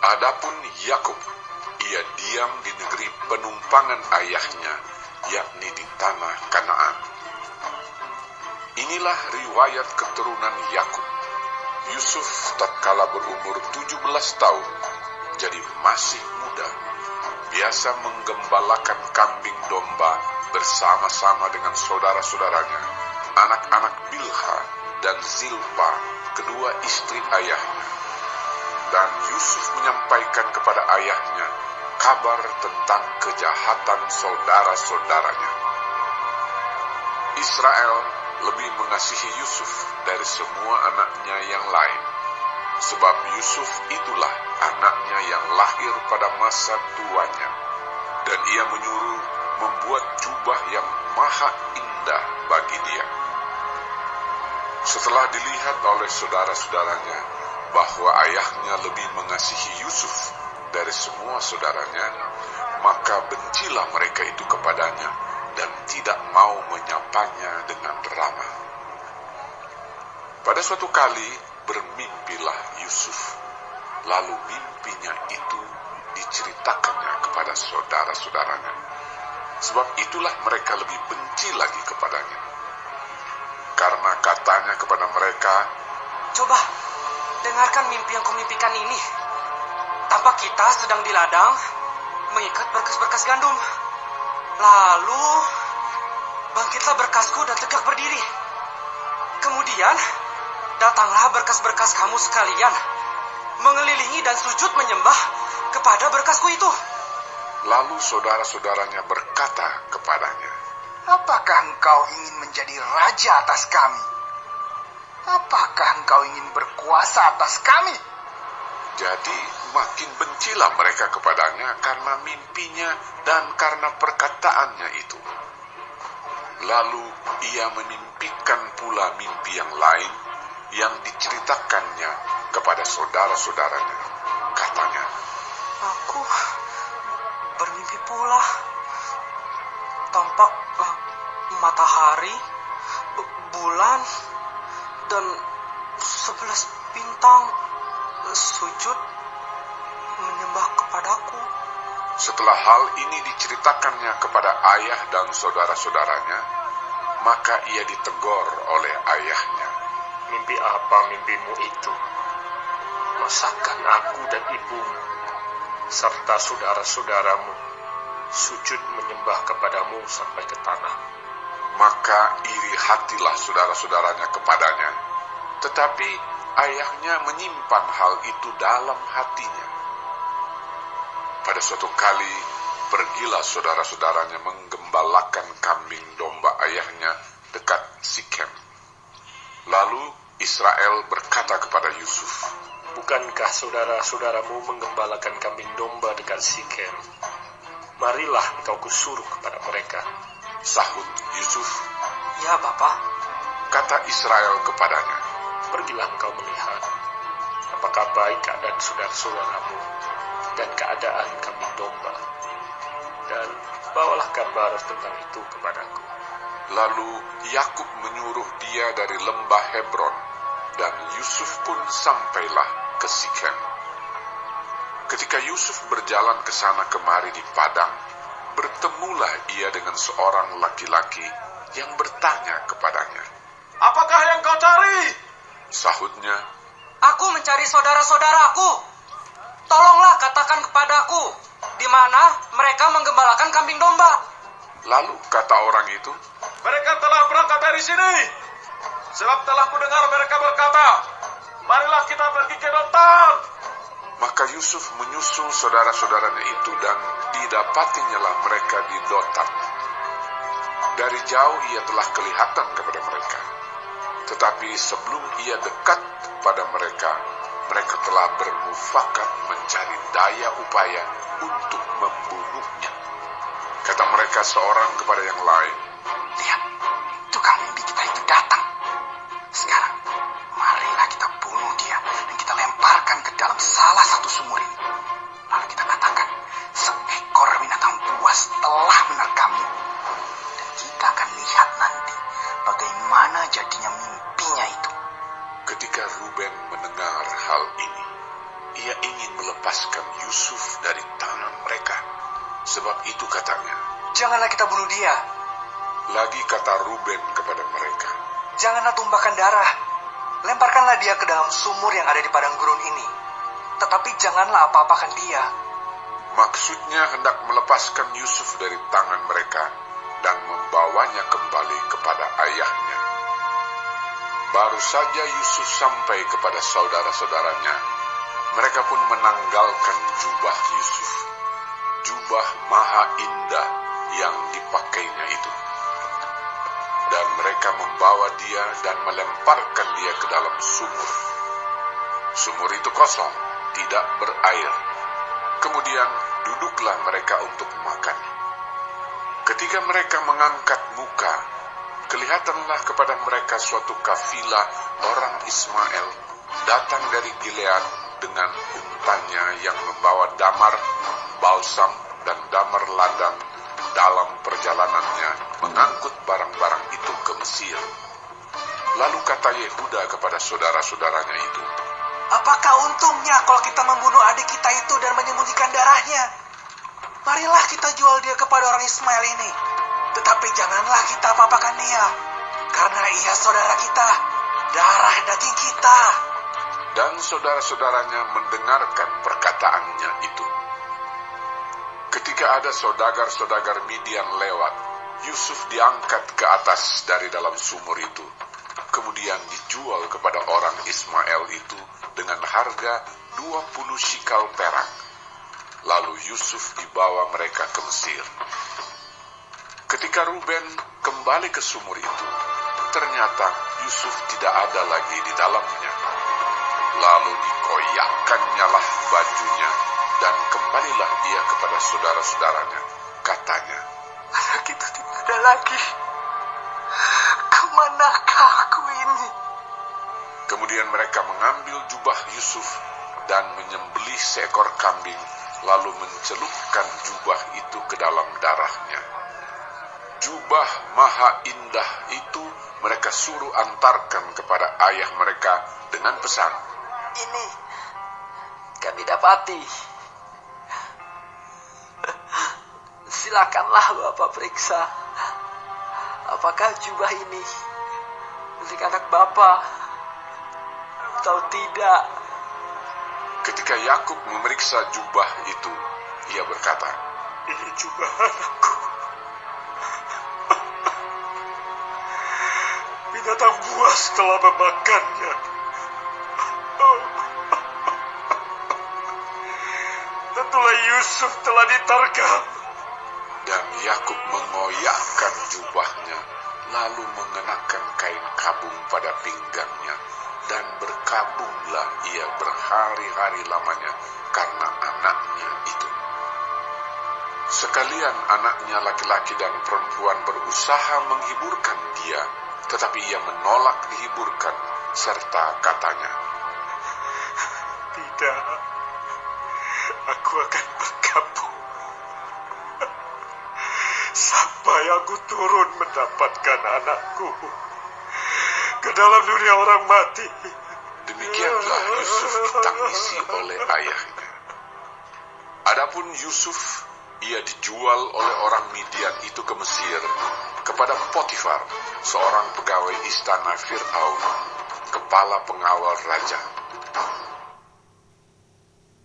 Adapun Yakub, ia diam di negeri penumpangan ayahnya, yakni di tanah Kanaan. Inilah riwayat keturunan Yakub. Yusuf tatkala berumur 17 tahun, jadi masih muda, biasa menggembalakan kambing domba bersama-sama dengan saudara-saudaranya, anak-anak Bilha dan Zilpa, kedua istri ayahnya. Dan Yusuf menyampaikan kepada ayahnya kabar tentang kejahatan saudara-saudaranya. Israel lebih mengasihi Yusuf dari semua anaknya yang lain, sebab Yusuf itulah anaknya yang lahir pada masa tuanya, dan ia menyuruh membuat jubah yang maha indah bagi dia. Setelah dilihat oleh saudara-saudaranya bahwa ayahnya lebih mengasihi Yusuf dari semua saudaranya, maka bencilah mereka itu kepadanya dan tidak mau menyapanya dengan ramah. Pada suatu kali bermimpilah Yusuf, lalu mimpinya itu diceritakannya kepada saudara-saudaranya, sebab itulah mereka lebih benci lagi kepadanya. Karena katanya kepada mereka, "Coba, dengarkan mimpi yang kumimpikan ini. Tampak kita sedang di ladang, mengikat berkas-berkas gandum. Lalu, bangkitlah berkasku dan tegak berdiri. Kemudian, datanglah berkas-berkas kamu sekalian, mengelilingi dan sujud menyembah kepada berkasku itu." Lalu saudara-saudaranya berkata kepadanya, "Apakah engkau ingin menjadi raja atas kami? Apakah engkau ingin berkuasa atas kami?" Jadi makin bencilah mereka kepadanya karena mimpinya dan karena perkataannya itu. Lalu ia memimpikan pula mimpi yang lain yang diceritakannya kepada saudara-saudaranya. Katanya, "Aku bermimpi pula. Tampak matahari, bulan, dan 11 bintang sujud menyembah kepadaku." setelah hal ini diceritakannya kepada ayah dan saudara-saudaranya, maka ia ditegur oleh ayahnya. "Mimpi apa mimpimu itu? Masakan aku dan ibumu, serta saudara-saudaramu, sujud menyembah kepadamu sampai ke tanah?" Maka iri hatilah saudara-saudaranya kepadanya, tetapi ayahnya menyimpan hal itu dalam hatinya. Pada suatu kali, pergilah saudara-saudaranya menggembalakan kambing domba ayahnya dekat Sikem. Lalu Israel berkata kepada Yusuf, "Bukankah saudara-saudaramu menggembalakan kambing domba dekat Sikem? Marilah engkau kusuruh kepada mereka." Sahut Yusuf, "Ya, Bapak." Kata Israel kepadanya, "Pergilah engkau melihat apakah baik keadaan saudara-saudaramu dan keadaan kambing domba, dan bawalah kabar tentang itu kepadaku." Lalu Yakub menyuruh dia dari lembah Hebron, dan Yusuf pun sampailah ke Sikem. Ketika Yusuf berjalan ke sana kemari di padang, bertemulah ia dengan seorang laki-laki yang bertanya kepadanya. "Apakah yang kau cari?" Sahutnya, "Aku mencari saudara-saudaraku. Tolonglah katakan kepadaku, di mana mereka menggembalakan kambing domba." Lalu kata orang itu, "Mereka telah berangkat dari sini. Sebab telah kudengar mereka berkata, 'Marilah kita pergi ke Dotan.'" Maka Yusuf menyusul saudara-saudaranya itu dan didapatinyalah mereka di Dotan. Dari jauh ia telah kelihatan kepada mereka. Tetapi sebelum ia dekat pada mereka, mereka telah bermufakat mencari daya upaya untuk membunuhnya. Kata mereka seorang kepada yang lain, "Lihat, tukang mimpi kita itu datang. Sekarang, marilah kita bunuh dia dan kita lemparkan ke dalam salah satu sumur ini. Lalu kita katakan, seekor binatang buas telah menerkamnya. Dan kita akan lihat nanti bagaimana jadinya mimpinya itu." ketika Ruben mendengar hal ini, ia ingin melepaskan Yusuf dari tangan mereka. Sebab itu katanya, Janganlah kita bunuh dia. lagi kata Ruben kepada mereka, Janganlah tumpahkan darah. Lemparkanlah dia ke dalam sumur yang ada di padang gurun ini. Tetapi janganlah apa-apakan dia. maksudnya hendak melepaskan Yusuf dari tangan mereka dan membawanya kembali kepada ayahnya. Baru saja Yusuf sampai kepada saudara-saudaranya, mereka pun menanggalkan jubah Yusuf, jubah maha indah yang dipakainya itu. Dan mereka membawa dia dan melemparkan dia ke dalam sumur. Sumur itu kosong, tidak berair. Kemudian duduklah mereka untuk makan. Ketika mereka mengangkat muka, kelihatanlah kepada mereka suatu kafilah orang Ismail datang dari Gilead dengan untanya yang membawa damar, balsam, dan damar ladang dalam perjalanannya mengangkut barang-barang itu ke Mesir. Lalu kata Yehuda kepada saudara-saudaranya itu, Apakah untungnya kalau kita membunuh adik kita itu dan menyembunyikan darahnya? Marilah kita jual dia kepada orang Ismail ini. Tetapi janganlah kita apa-apakan dia, karena ia saudara kita, darah daging kita. dan saudara-saudaranya mendengarkan perkataannya itu. Ketika ada saudagar-saudagar Midian lewat, Yusuf diangkat ke atas dari dalam sumur itu, kemudian dijual kepada orang Ismail itu dengan harga 20 shikal perak. Lalu Yusuf dibawa mereka ke Mesir. Ketika Ruben kembali ke sumur itu, ternyata Yusuf tidak ada lagi di dalamnya. Lalu dikoyakkannya lah bajunya, dan kembalilah ia kepada saudara-saudaranya. Katanya, Anak itu tidak ada lagi. Kemanakah aku ini? kemudian mereka mengambil jubah Yusuf dan menyembelih seekor kambing, lalu mencelupkan jubah itu ke dalam darahnya. Jubah maha indah itu mereka suruh antarkan kepada ayah mereka dengan pesan, Ini kami dapati. Silakanlah Bapak periksa. Apakah jubah ini milik anak Bapak atau tidak? Ketika Yakub memeriksa jubah itu, ia berkata, Ini jubah anakku. Binatang buas telah memakannya. Tentulah Yusuf telah ditarkam. dan Yakub mengoyakkan jubahnya, lalu mengenakan kain kabung pada pinggangnya, dan berkabunglah ia berhari-hari lamanya karena anaknya itu. Sekalian anaknya laki-laki dan perempuan berusaha menghiburkan dia, tetapi ia menolak dihiburkan, serta katanya, Tidak, aku akan berkabung sampai aku turun mendapatkan anakku ke dalam dunia orang mati. Demikianlah Yusuf ditangisi oleh ayahnya. Adapun Yusuf, ia dijual oleh orang Midian itu ke Mesir kepada Potifar, seorang pegawai istana Fir'aun, kepala pengawal raja.